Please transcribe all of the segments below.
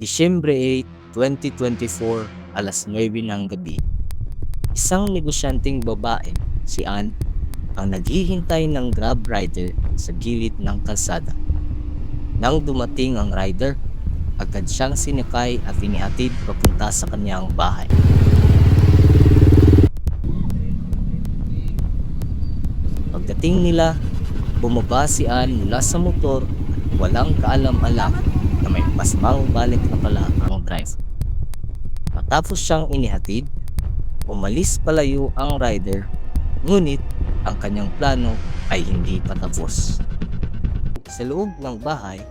Disyembre 8, 2024, alas 9 ng gabi. Isang negosyanteng babae, si Ann, ang naghihintay ng grab rider sa gilid ng kalsada. Nang dumating ang rider, agad siyang sinakay at inihatid papunta sa kanyang bahay. Pagdating nila, bumaba si Ann mula sa motor at walang kaalam-alam na may pasmang balik na pala ang driver. Matapos siyang inihatid, umalis palayo ang rider, ngunit ang kanyang plano ay hindi pa tapos. Sa loob ng bahay,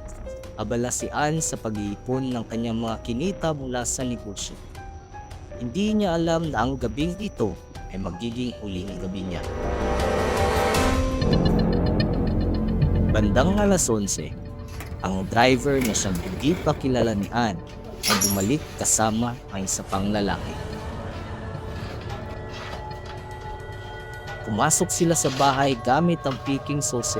abala si Ann sa pag-iipon ng kanyang mga kinita mula sa negosyo. Hindi niya alam na ang gabing ito ay magiging huling gabi niya. Bandang alas 11, ang driver na siyang hindi pa kilala ni Ann ay bumalik kasama ang isa pang lalaki. Pumasok sila sa bahay gamit ang piking susi.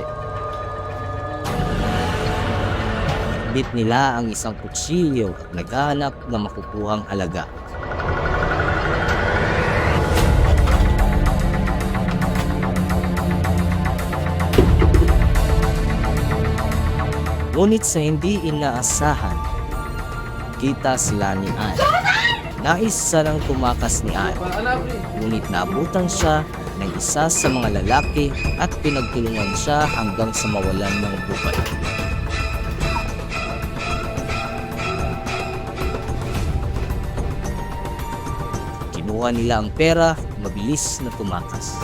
Bit nila ang isang kutsilyo at naghahanap ng makukuhang halaga. Ngunit sa hindi inaasahan, kita sila ni Ann. Nais sanang tumakas ni Ann, ngunit naabutan siya ng isa sa mga lalaki at pinagtulungan siya hanggang sa mawalan ng buhay. Kinuha nila ang pera, mabilis na tumakas.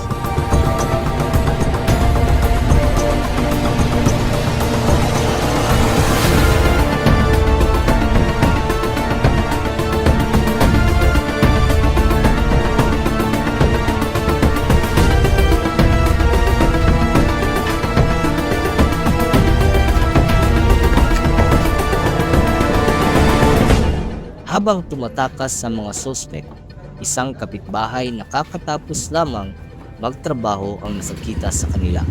Habang tumatakas sa mga sospek, isang kapitbahay na kakatapos lamang magtrabaho ang nasakita sa kanila.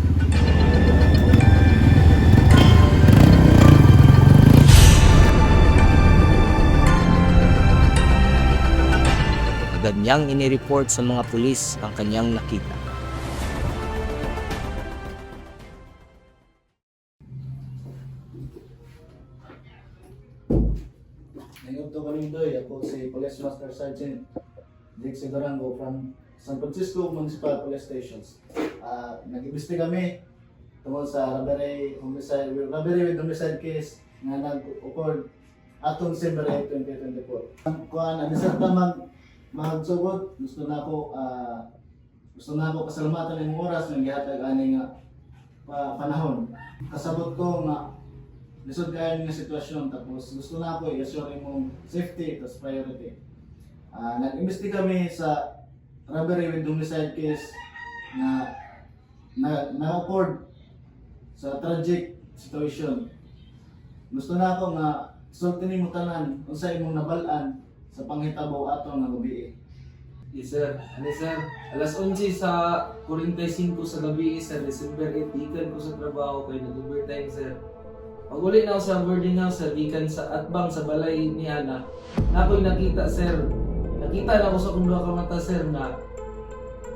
Agad niyang inireport sa mga pulis ang kanyang nakita. Ngayon to Kalindoy, ako si Police Master Sergeant Dixie Durango from San Francisco Municipal Police Stations. Nag-imbesti kami tungkol sa robbery with homicide case na nag-occur atong December 8, 2024. Kuan ani sa magsugod, gusto na ako pasalamatan ng oras ng gihatag ani nga panahon. Kasabot ko nga lisod kayo ng sitwasyon, tapos gusto na ako i-assure imong safety, tas priority. Nag-imbesti kami sa robbery with homicide case na-occurred sa tragic situation. Gusto na ako nga sultinin mo tanan kung sa imong nabalaan sa panghitabo ato nga gabi. Yes sir, sir, alas 11 sa 45 sa gabi sa December 8, ikan ko sa trabaho kay nag-overtime sir. Pag uli na ako sa boarding house, sir, gikan sa atbang sa balay ni Ana, na ako'y nakita, sir. Nakita na ako sa kung duha ka mata, sir, na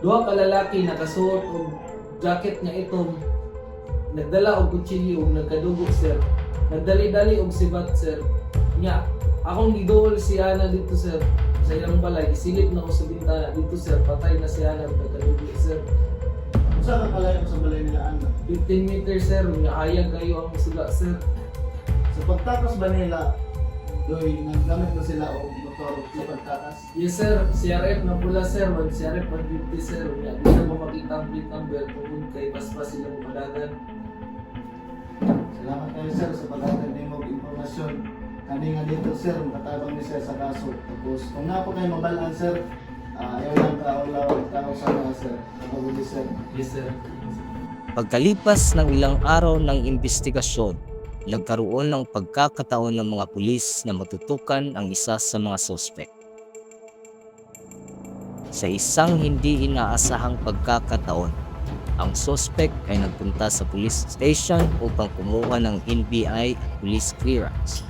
duha ka lalaki nakasuot og jacket niya itong nagdala og kutsilyo og nagkadugo, sir. Nagdali-dali og sibat, sir. Nya, akong giduol si Ana dito, sir. Sa ilang balay, isilip na ako sa bintana dito, sir. Patay na si Ana og nagkadugo, sir. Saan ka kalayo sa balay nila Ana? 15 meters, sir. Hayag kayo ang sula, sir. Sa pagtakas ba nila, doy, naggamit mo sila o motor sa pagtakas? Yes sir, CRF na pula sir, CRF 150 sir. Hindi na mo makita ang plate number tungkol kay paspas sila mo padagan. Salamat kayo sir sa paghatag nimo og impormasyon. Kani nga dito sir, matabang ni sir sa kaso. Tapos kung na po kayo mabalaan sir, ayaw lang ka sa mga sir. Kapaguli sir. Yes sir. Pagkalipas ng ilang araw ng investigasyon, nagkaroon ng pagkakataon ng mga pulis na matutukan ang isa sa mga sospek. Sa isang hindi inaasahang pagkakataon, ang sospek ay nagpunta sa police station upang kumuha ng NBI at police clearance.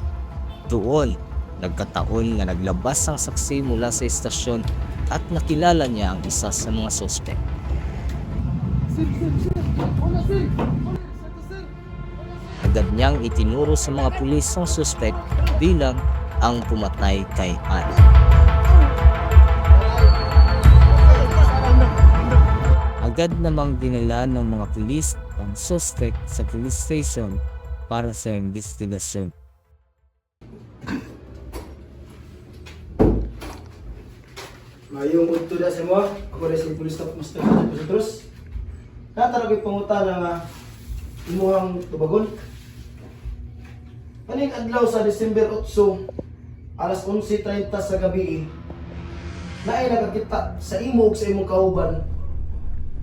Doon, Nagkataon na naglabas ang saksi mula sa istasyon at nakilala niya ang isa sa mga sospek. Agad niyang itinuro sa mga pulis ang suspect bilang ang pumatay kay Ana. Agad namang dinala ng mga pulis ang suspect sa police station para sa investigasyon. Mayong udto na sa mo, ako na si Police Staff Master Petros. Nataragay pangutana nga imuhang tubagon. Kaning adlaw sa December 8, alas 11:30 sa gabi, naay nakakita sa imo ug sa imong kauban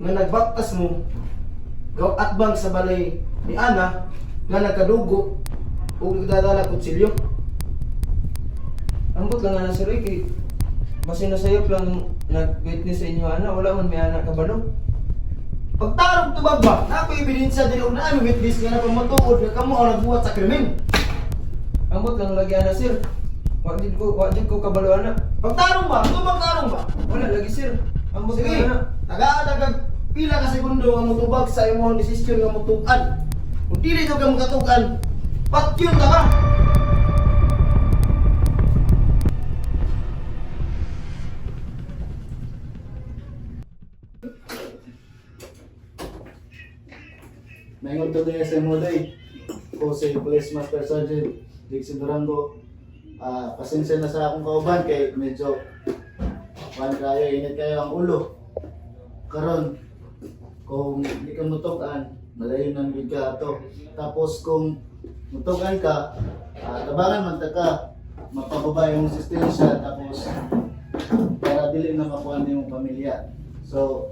nga nagbaktas mo atbang sa balay ni Ana nga nakadugo ug nagdadala kutsilyo. Ambot lang ana sir kay basin na sayop lang nag-witness sa inyo ana, wala man may anak kabalo. Pagtarong tubag ba, na ako ebidensya din og naami witness nga napamatuod nga kamo ang nagbuhat sa krimen. Ambot lang lagi ana sir. Wa jud ko kabalo ana. Pagtarong ba? Pagtarong ba? Wala lagi sir. Ambot Sige, lang ana. taga-dagag pila ka segundo nga motubag sa imong desisyon nga motugan. Kung dili ka makatugan, patyun ka ka. Mayroon to din sa Moday. O si Police Master Sergeant Dixie Durango. Pasensya na sa akong kauban kay medyo init kayo ang ulo. Karon kung hindi ka mutukan, malayo ng bigka ato. Tapos kung mutukan ka, tabangan man ta ka, mapababa yung resistensya, tapos para dili na makuha yung pamilya. So,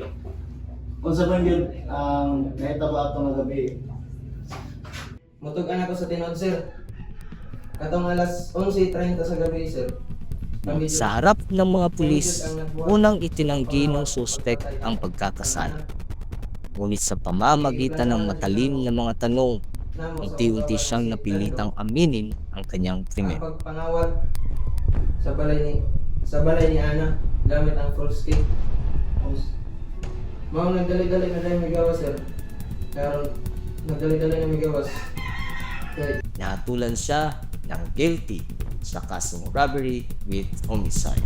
kung sa man yun, ang nahitaba ato nga gabi, Mutug-an ako sa tinod sir. Katong alas 11:30 sa gabi sir. Sa harap ng mga pulis, unang itinanggi ng suspect ang pagkakasala. Ngunit sa pamamagitan ng matalim na mga tanong, unti-unti siyang napilitang aminin ang kanyang krimen. Ang pagpangawat sa balay ni Ana gamit ang full stick. Mao nagdali-dali na dahil may gawas sir. Karon nagdali-dali na may gawas. Kay Nahatulan siya ng guilty sa kasong robbery with homicide.